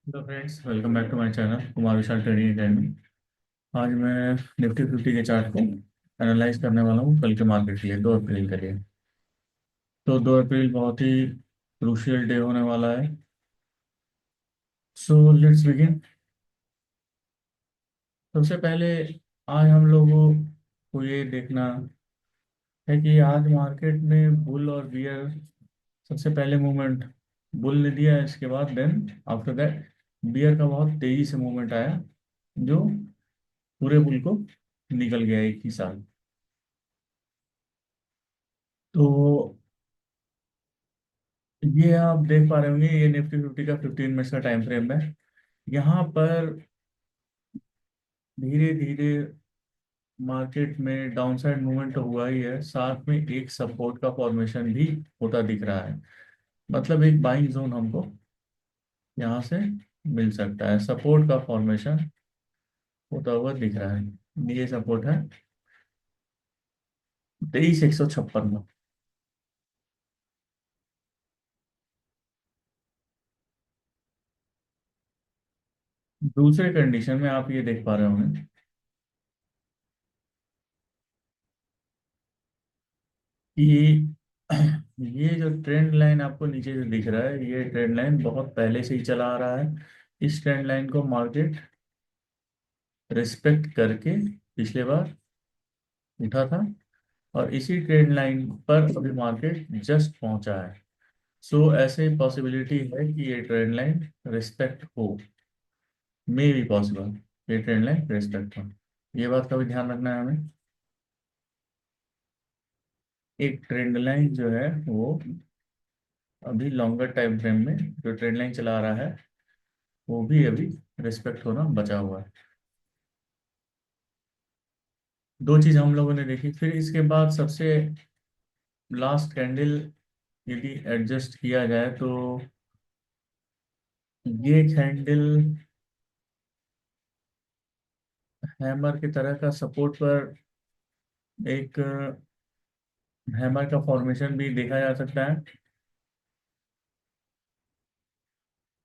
Hello friends, welcome back to my channel Kumar Vishal trading academy. आज मैं Nifty 50 के chart को एनालाइज करने वाला हूँ कल के मार्केट के लिए, 2 अप्रैल के लिए। तो 2 अप्रैल बहुत ही क्रूशियल डे होने वाला है। So let's begin. सबसे पहले आज हम लोगों को ये देखना है कि आज मार्केट में बुल और बियर, सबसे पहले मूवमेंट बुल ने दिया, इसके बाद देन आफ्टर दैट बियर का बहुत तेजी से मूवमेंट आया, जो पूरे बुल को निकल गया एक ही साथ। तो ये आप देख पा रहे होंगे, ये निफ्टी 50 का 15 मिनट्स का टाइम फ्रेम है। यहाँ पर धीरे धीरे मार्केट में डाउनसाइड मूवमेंट तो हुआ ही है, साथ में एक सपोर्ट का फॉर्मेशन भी होता दिख रहा है। मतलब एक बाइंग जोन हमको यहाँ से मिल सकता है, सपोर्ट का फॉर्मेशन होता हुआ दिख रहा है। ये सपोर्ट है 23,156 में। दूसरे कंडीशन में आप ये देख पा रहे होंगे कि ये जो ट्रेंड लाइन आपको नीचे जो दिख रहा है, ये ट्रेंड लाइन बहुत पहले से ही चला आ रहा है। इस ट्रेंड लाइन को मार्केट रिस्पेक्ट करके पिछले बार उठा था, और इसी ट्रेंड लाइन पर अभी मार्केट जस्ट पहुंचा है। सो ऐसे पॉसिबिलिटी है कि ये ट्रेंड लाइन रिस्पेक्ट हो, मे बी पॉसिबल ये ट्रेंड लाइन रिस्पेक्ट हो। ये बात का भी ध्यान रखना है हमें। एक ट्रेंड लाइन जो है वो अभी लॉन्गर टाइम फ्रेम में जो ट्रेंड लाइन चला रहा है, वो भी अभी रिस्पेक्ट होना बचा हुआ है। दो चीज हम लोगों ने देखी, फिर इसके बाद सबसे लास्ट कैंडल यदि एडजस्ट किया जाए तो ये कैंडल हैमर की तरह का सपोर्ट पर एक हैमर का फॉर्मेशन भी देखा जा सकता है।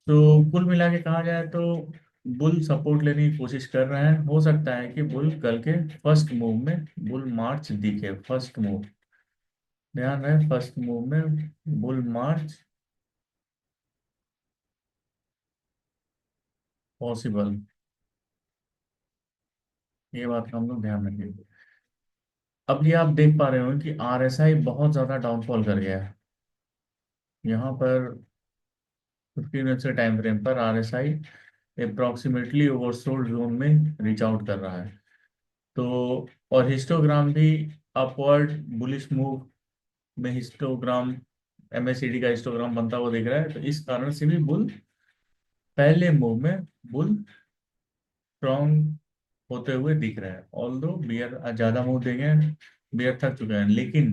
तो कुल मिला के कहा जाए तो बुल सपोर्ट लेने की कोशिश कर रहे हैं। हो सकता है कि बुल कल के फर्स्ट मूव में बुल मार्च दिखे, फर्स्ट मूव, ध्यान रहे, फर्स्ट मूव में बुल मार्च पॉसिबल। ये बात का हम लोग ध्यान रखेंगे। अब ये आप देख पा रहे हो कि आरएसआई बहुत ज्यादा डाउनफॉल कर गया है। यहाँ पर 15 मिनट से टाइम फ्रेम पर आरएसआई अप्रोक्सीमेटली ओवरसोल्ड जोन में रीच आउट कर रहा है। तो और हिस्टोग्राम भी अपवर्ड बुलिश मूव में, हिस्टोग्राम एमएससीडी का हिस्टोग्राम बनता हुआ दिख रहा है। तो इस कारण से भी बुल पहले मूव में बुल स्ट्रॉन्ग होते हुए दिख रहा है। ऑल्दो बियर ज्यादा मूव देंगे, बियर थक चुके हैं, लेकिन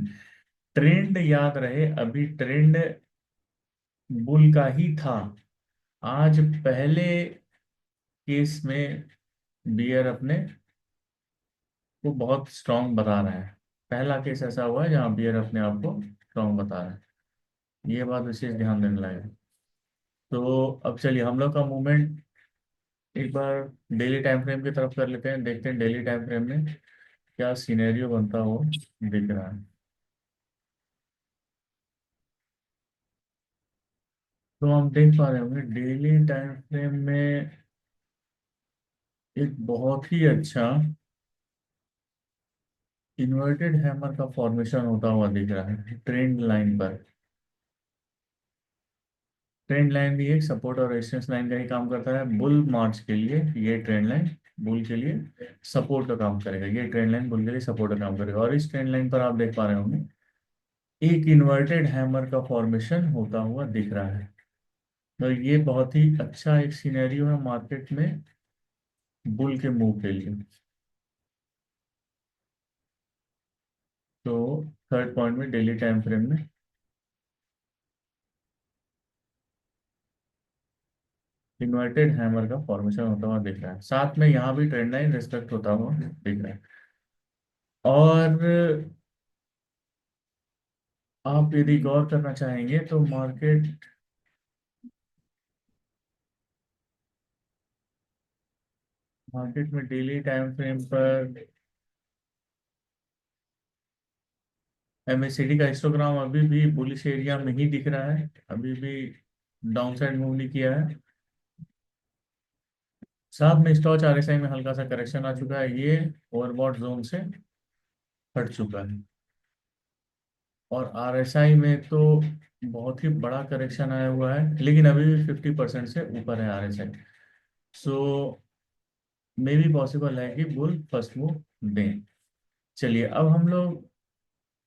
ट्रेंड याद रहे, अभी ट्रेंड बुल का ही था। आज पहले केस में बियर अपने को बहुत स्ट्रांग बता रहा है। पहला केस ऐसा हुआ है जहां बियर अपने आप को स्ट्रांग बता रहा है। ये बात विशेष ध्यान देने लायक है। तो अब चलिए हम लोग का मूवमेंट एक बार डेली टाइम फ्रेम की तरफ कर लेते हैं, देखते हैं डेली टाइम फ्रेम में क्या सिनेरियो बनता हो दिख रहा है। तो हम देख पा रहे होंगे डेली टाइम फ्रेम में एक बहुत ही अच्छा इन्वर्टेड हैमर का फॉर्मेशन होता हुआ दिख रहा है ट्रेंड लाइन पर। ट्रेंड लाइन भी एक सपोर्ट और रेजिस्टेंस लाइन का ही काम करता है बुल मार्च के लिए। ये ट्रेंड लाइन बुल के लिए सपोर्ट का काम करेगा, ये ट्रेंड लाइन बुल के लिए सपोर्ट का काम करेगा। और इस ट्रेंड लाइन पर आप देख पा रहे होंगे एक इन्वर्टेड हैमर का फॉर्मेशन होता हुआ दिख रहा है। तो ये बहुत ही अच्छा एक सिनेरियो है मार्केट में बुल के मूव के लिए। तो थर्ड पॉइंट में डेली टाइम फ्रेम में इन्वर्टेड हैमर का फॉर्मेशन होता हुआ दिख रहा है, साथ में यहाँ भी ट्रेंड लाइन रिस्पेक्ट होता हुआ दिख रहा है। और आप यदि गौर करना चाहेंगे तो मार्केट मार्केट में डेली टाइम फ्रेम पर एमएससीडी का हिस्टोग्राम अभी भी बुलिश एरिया में ही दिख रहा है, अभी भी डाउन साइड मूव नहीं किया है। साथ में स्टॉच आरएसआई में हल्का सा करेक्शन आ चुका है, ये ओवरबॉट जोन से हट चुका है। और आरएसआई में तो बहुत ही बड़ा करेक्शन आया हुआ है, लेकिन अभी भी 50% से ऊपर है आरएसआई। सो मे भी पॉसिबल है कि बुल फर्स्ट मूव दें। चलिए अब हम लोग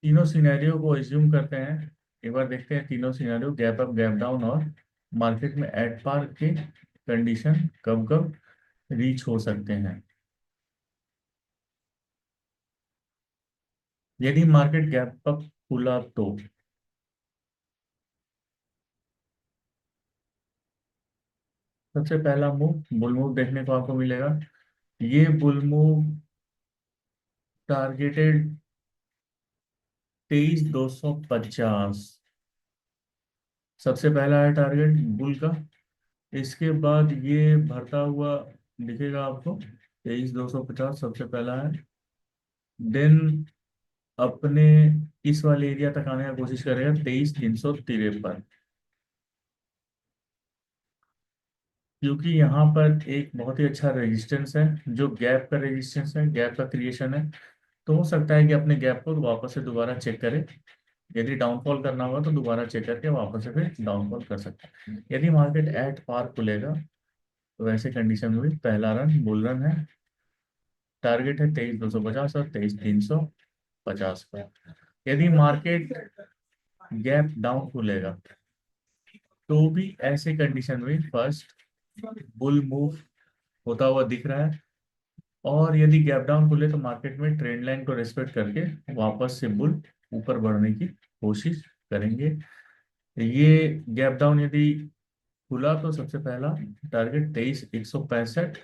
तीनों सिनेरियो को एज्यूम करते हैं। एक बार देखते हैं तीनों scenario, gap up, gap down और मार्केट में एट पार के कंडीशन कब कब रीच हो सकते हैं। यदि मार्केट गैप अप खुला तो सबसे पहला मूव बुल मूव देखने को आपको मिलेगा। ये बुल मूव टारगेटेड 23,250, सबसे पहला है टारगेट बुल का। इसके बाद ये भरता हुआ दिखेगा आपको, 23,250 सबसे पहला है। देन अपने इस वाले एरिया तक आने का कोशिश करेगा, 23,353। क्योंकि यहाँ पर एक बहुत ही अच्छा रेजिस्टेंस है, जो गैप का रेजिस्टेंस है, गैप का क्रिएशन है। तो हो सकता है कि अपने गैप को वापस से दोबारा चेक करें। यदि डाउनफॉल करना होगा तो दोबारा चेक करके वापस से फिर डाउनफॉल कर सकते हैं। यदि मार्केट एट पार खुलेगा तो वैसे कंडीशन में भी पहला रन बुल रन है। टारगेट है 23,250 और 23,350 का। यदि मार्केट गैप डाउन खुलेगा तो भी ऐसे कंडीशन में फर्स्ट बुल मूव होता हुआ दिख रहा है। और यदि गैप डाउन खुले तो मार्केट में ट्रेंड लाइन को रेस्पेक्ट करके वापस से बुल ऊपर बढ़ने की कोशिश करेंगे। ये गैप डाउन यदि खुला तो सबसे पहला टारगेट 23,165,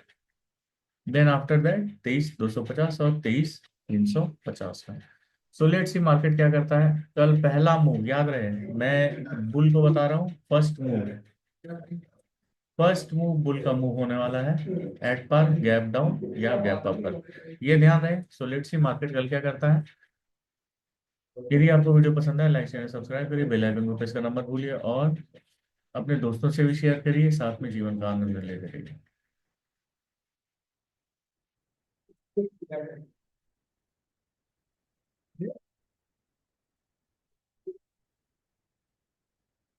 देन आफ्टर दैट 23,250 और 23,350 है। सो लेट सी मार्केट क्या करता है। कल पहला मूव याद रहे, मैं बुल को बता रहा हूँ फर्स्ट मूव है। फर्स्ट मूव बुल का मूव होने वाला है एट पर गैप डाउन या गैप अप पर, ये ध्यान रहे। सो लेट सी मार्केट कल क्या करता है। यदि आपको वीडियो पसंद है लाइक शेयर सब्सक्राइब करिए, बेल आइकन को प्रेस करना मत भूलिए और अपने दोस्तों से भी शेयर करिए, साथ में जीवन का आनंद लेते रहिए।